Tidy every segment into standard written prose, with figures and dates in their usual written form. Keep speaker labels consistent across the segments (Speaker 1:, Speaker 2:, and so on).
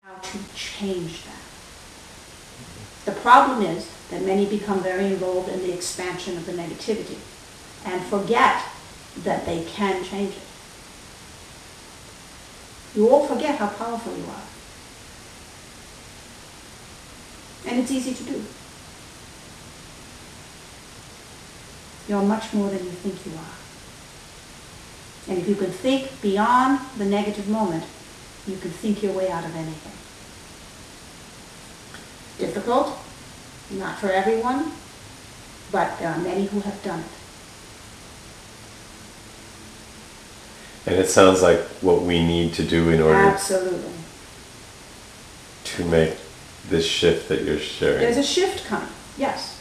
Speaker 1: how to change that. The problem is that many become very involved in the expansion of the negativity and forget that they can change it. You all forget how powerful you are. And it's easy to do. You're much more than you think you are. And if you can think beyond the negative moment, you can think your way out of anything. Difficult, not for everyone, but there are many who have done it.
Speaker 2: And it sounds like what we need to do in order
Speaker 1: Absolutely.
Speaker 2: to make this shift that you're sharing.
Speaker 1: There's a shift coming, yes.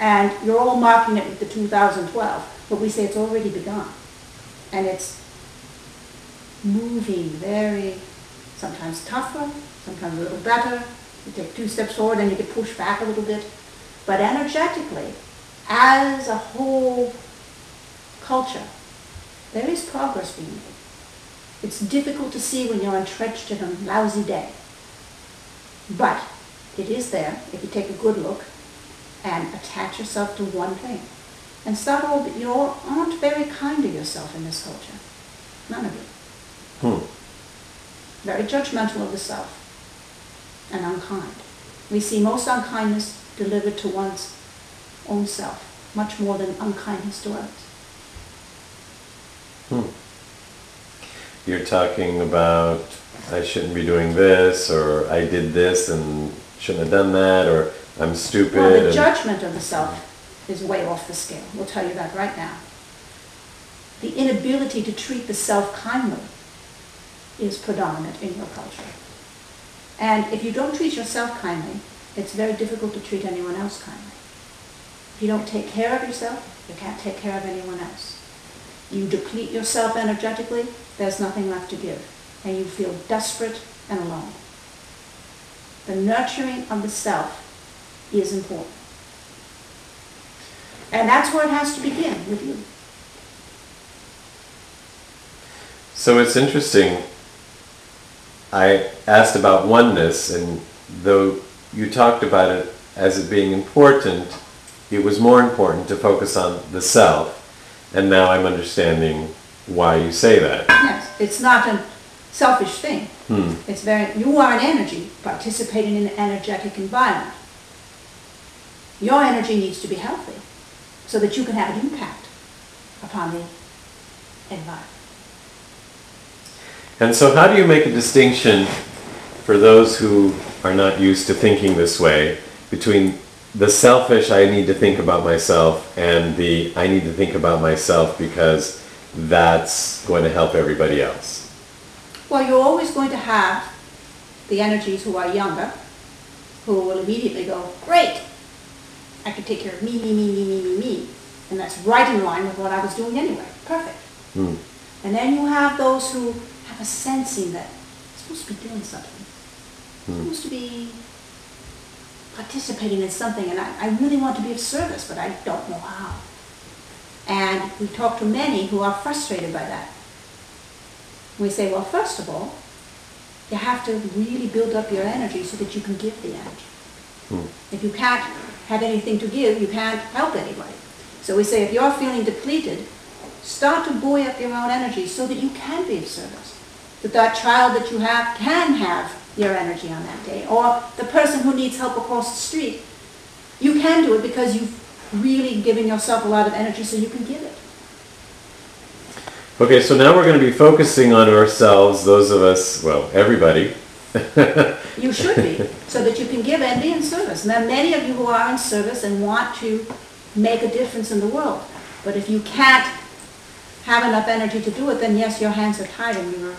Speaker 1: And you're all marking it with the 2012, but we say it's already begun. And it's moving very, sometimes tougher, sometimes a little better. You take 2 steps forward and you get pushed back a little bit. But energetically, as a whole culture, there is progress being made. It's difficult to see when you're entrenched in a lousy day. But it is there if you take a good look and attach yourself to one thing. And start all, you aren't very kind to yourself in this culture. None of you. Very judgmental of the self and unkind. We see most unkindness delivered to one's own self, much more than unkindness to others.
Speaker 2: You're talking about, I shouldn't be doing this, or I did this and shouldn't have done that, or I'm stupid.
Speaker 1: Well, the judgment of the self is way off the scale. We'll tell you that right now. The inability to treat the self kindly is predominant in your culture. And if you don't treat yourself kindly, it's very difficult to treat anyone else kindly. If you don't take care of yourself, you can't take care of anyone else. You deplete yourself energetically, there's nothing left to give. And you feel desperate and alone. The nurturing of the self is important. And that's where it has to begin, with you.
Speaker 2: So it's interesting. I asked about oneness, and though you talked about it as it being important, it was more important to focus on the self. And now I'm understanding why you say that.
Speaker 1: Yes, it's not a selfish thing. It's you are an energy participating in an energetic environment. Your energy needs to be healthy so that you can have an impact upon the environment.
Speaker 2: And so how do you make a distinction for those who are not used to thinking this way between the selfish, I need to think about myself, and the I need to think about myself because that's going to help everybody else?
Speaker 1: Well, you're always going to have the energies who are younger, who will immediately go, great, I can take care of me, me, me, me, me, me, me. And that's right in line with what I was doing anyway. Perfect. And then you have those who have a sensing that I'm supposed to be doing something. I'm supposed to be participating in something, and I really want to be of service, but I don't know how. And we talk to many who are frustrated by that. We say, well, first of all, you have to really build up your energy so that you can give the energy. If you can't have anything to give, you can't help anybody. So we say, if you're feeling depleted, start to buoy up your own energy so that you can be of service. That that child that you have can have your energy on that day. Or the person who needs help across the street. You can do it because you've really given yourself a lot of energy so you can give it.
Speaker 2: Okay, so now we're going to be focusing on ourselves, those of us, well, everybody.
Speaker 1: You should be, so that you can give and be in service. And there are many of you who are in service and want to make a difference in the world. But if you can't have enough energy to do it, then yes, your hands are tied and you're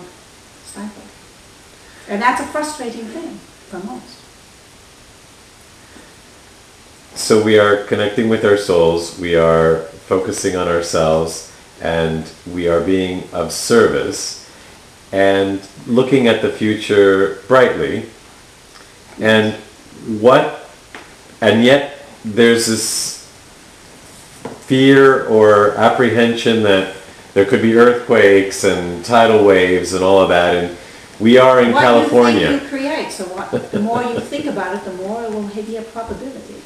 Speaker 1: stifled. And that's a frustrating thing for most.
Speaker 2: So we are connecting with our souls, we are focusing on ourselves, and we are being of service and looking at the future brightly. And yet there's this fear or apprehension that there could be earthquakes and tidal waves and all of that, and we are in California.
Speaker 1: What you think you create. right. So the more you think about it, the more it will be a probability.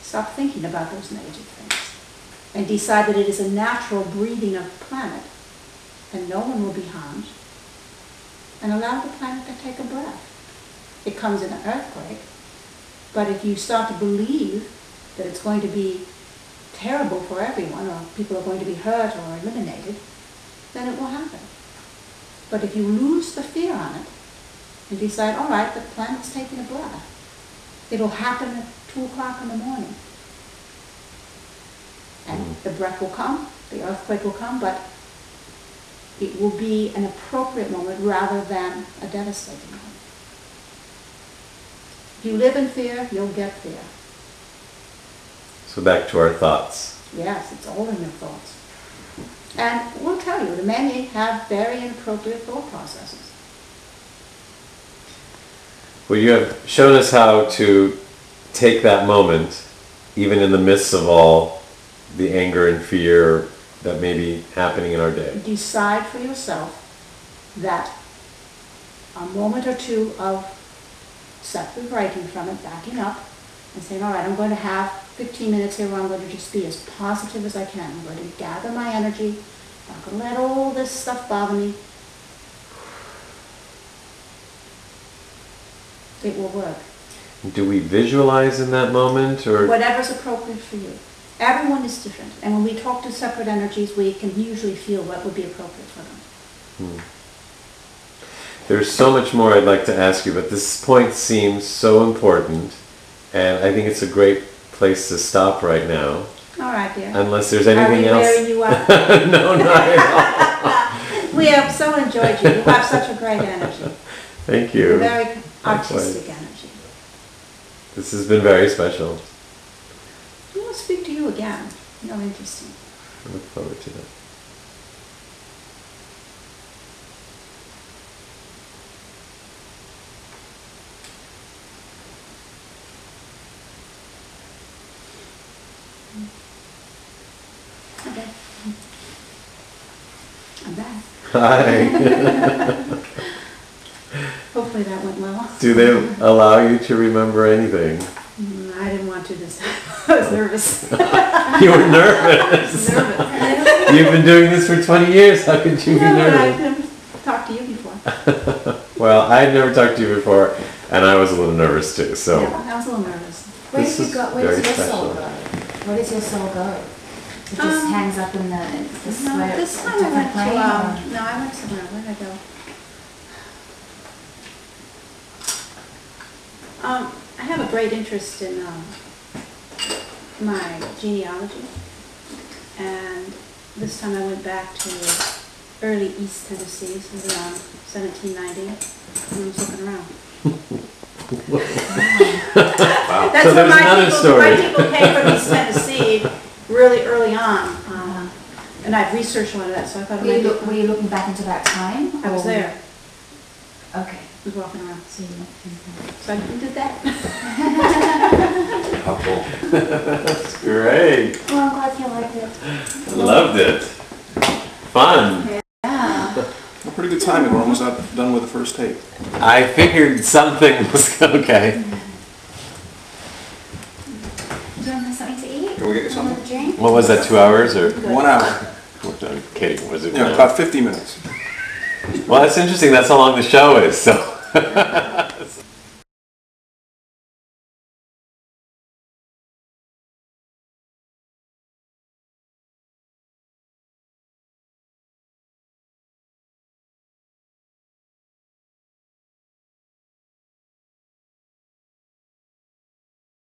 Speaker 1: Stop thinking about those negative things and decide that it is a natural breathing of the planet and no one will be harmed, and allow the planet to take a breath. It comes in an earthquake, but if you start to believe that it's going to be terrible for everyone, or people are going to be hurt or eliminated, then it will happen. But if you lose the fear on it and decide, all right, the planet's taking a breath, it'll happen at 2 o'clock in the morning. And the breath will come, the earthquake will come, but it will be an appropriate moment rather than a devastating moment. If you live in fear, you'll get fear.
Speaker 2: So back to our thoughts.
Speaker 1: Yes, it's all in your thoughts. And we'll tell you, the many have very inappropriate thought processes.
Speaker 2: Well, you have shown us how to take that moment, even in the midst of all the anger and fear that may be happening in our day.
Speaker 1: Decide for yourself that a moment or two of separating from it, backing up, and saying, all right, I'm going to have 15 minutes here where I'm going to just be as positive as I can. I'm going to gather my energy. I'm not going to let all this stuff bother me. It will work.
Speaker 2: Do we visualize in that moment, or
Speaker 1: Whatever's appropriate for you. Everyone is different. And when we talk to separate energies, we can usually feel what would be appropriate for them.
Speaker 2: There's so much more I'd like to ask you, but this point seems so important, and I think it's a great place to stop right now.
Speaker 1: All right, dear.
Speaker 2: Unless there's anything else.
Speaker 1: Are we wearing you out?
Speaker 2: No, not at all.
Speaker 1: We have so enjoyed you. You have such a great energy.
Speaker 2: Thank you.
Speaker 1: Very artistic
Speaker 2: Likewise.
Speaker 1: energy.
Speaker 2: This has been very special.
Speaker 1: We will speak to you again. You're interesting.
Speaker 2: I look forward to that.
Speaker 1: Okay. I'm back.
Speaker 2: Hi.
Speaker 1: Hopefully that went well.
Speaker 2: Do they allow you to remember anything?
Speaker 1: I didn't want to this time. I was nervous.
Speaker 2: You were nervous.
Speaker 1: Nervous.
Speaker 2: You've been doing this for 20 years. How could you be
Speaker 1: No, but I've
Speaker 2: nervous?
Speaker 1: never talked to you before.
Speaker 2: Well, I had never talked to you before, and I was a little nervous too. So
Speaker 1: Yeah, I was a little nervous.
Speaker 3: Where
Speaker 2: This
Speaker 3: does
Speaker 2: is
Speaker 3: it go? Where
Speaker 2: very
Speaker 3: does your
Speaker 2: special.
Speaker 3: soul go? Where does your soul go? It just hangs up in the
Speaker 1: No,
Speaker 3: square,
Speaker 1: this time I
Speaker 3: different
Speaker 1: went
Speaker 3: plane?
Speaker 1: to,
Speaker 3: or-
Speaker 1: no, I went somewhere. Where did I go? I have a great interest in my genealogy, and this time I went back to early East Tennessee, so around 1790, and I was looking around. That's
Speaker 2: So
Speaker 1: where
Speaker 2: there's another story.
Speaker 1: my people came from East Tennessee really early on, and I've researched a lot of that, so I thought it might be
Speaker 3: Were you looking back into that time?
Speaker 1: I was
Speaker 3: or-
Speaker 1: there.
Speaker 3: Okay.
Speaker 1: I was walking around.
Speaker 3: So you looked into that.
Speaker 1: So I did that.
Speaker 2: couple. That's great.
Speaker 3: Well, I'm glad you liked it.
Speaker 2: Loved it. Fun.
Speaker 3: Yeah.
Speaker 4: Well, pretty good timing. We're almost done with the first tape.
Speaker 2: I figured something was okay.
Speaker 3: Do you want something to eat?
Speaker 4: Can we get you something?
Speaker 3: A drink?
Speaker 2: What was that? 2 hours or?
Speaker 4: 1 hour.
Speaker 2: I'm kidding. Was it?
Speaker 4: Yeah, about 50 minutes.
Speaker 2: Well, that's interesting. That's how long the show is. So.